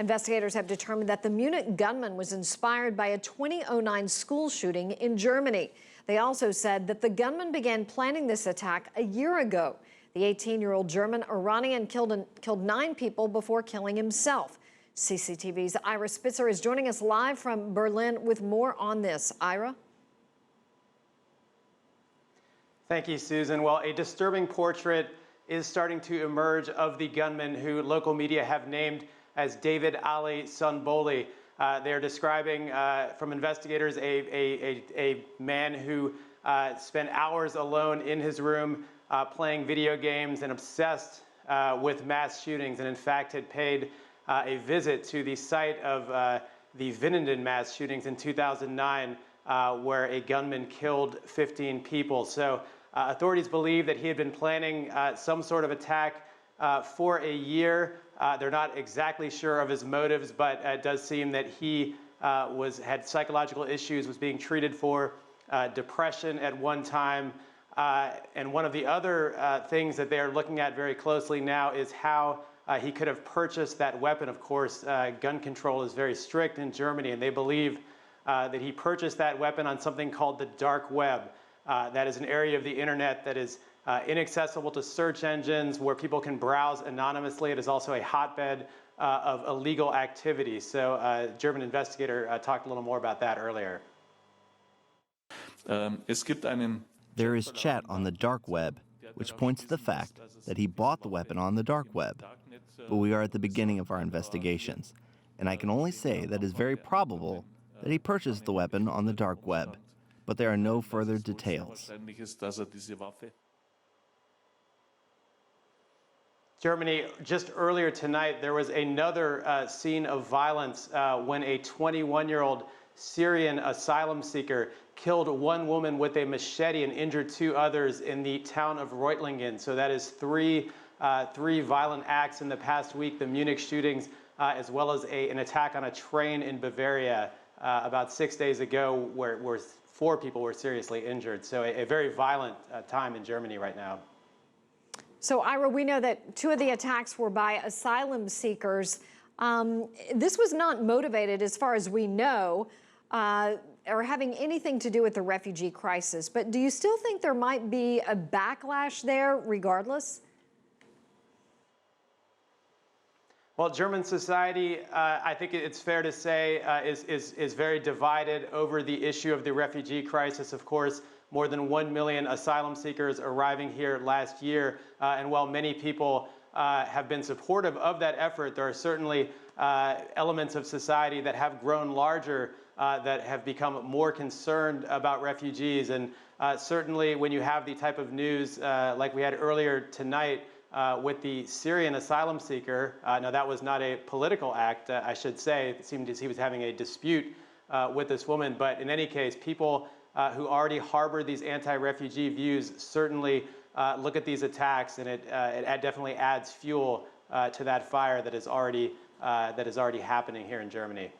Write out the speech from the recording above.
Investigators have determined that the Munich gunman was inspired by a 2009 school shooting in Germany. They also said that the gunman began planning this attack a year ago. The 18-year-old German-Iranian killed 9 people before killing himself. CCTV's Ira Spitzer is joining us live from Berlin with more on this. Ira? Thank you, Susan. Well, a disturbing portrait is starting to emerge of the gunman who local media have named as David Ali Sunboli. They're describing, from investigators, a man who spent hours alone in his room playing video games and obsessed with mass shootings, and in fact had paid a visit to the site of the Winnenden mass shootings in 2009, where a gunman killed 15 people. So authorities believe that he had been planning some sort of attack for a year. They're not exactly sure of his motives, but it does seem that he had psychological issues, was being treated for depression at one time. And one of the other things that they're looking at very closely now is how he could have purchased that weapon. Of course, gun control is very strict in Germany, and they believe that he purchased that weapon on something called the dark web. That is an area of the internet that is inaccessible to search engines, where people can browse anonymously. It is also a hotbed of illegal activity. So a German investigator talked a little more about that earlier. There is chat on the dark web, which points to the fact that he bought the weapon on the dark web. But we are at the beginning of our investigations, and I can only say that it is very probable that he purchased the weapon on the dark web, but there are no further details. Germany, just earlier tonight, there was another scene of violence when a 21-year-old Syrian asylum seeker killed one woman with a machete and injured 2 others in the town of Reutlingen. So that is three violent acts in the past week, the Munich shootings, as well as an attack on a train in Bavaria about 6 days ago where 4 people were seriously injured. So a very violent time in Germany right now. So, Ira, we know that 2 of the attacks were by asylum seekers. This was not motivated, as far as we know, or having anything to do with the refugee crisis. But do you still think there might be a backlash there regardless? Well, German society, I think it's fair to say, is very divided over the issue of the refugee crisis. Of course, more than 1 million asylum seekers arriving here last year. And while many people have been supportive of that effort, there are certainly elements of society that have grown larger, that have become more concerned about refugees. And certainly when you have the type of news like we had earlier tonight with the Syrian asylum seeker, now that was not a political act, I should say. It seemed as he was having a dispute with this woman. But in any case, people who already harbor these anti-refugee views certainly look at these attacks, and it definitely adds fuel to that fire that is already happening here in Germany.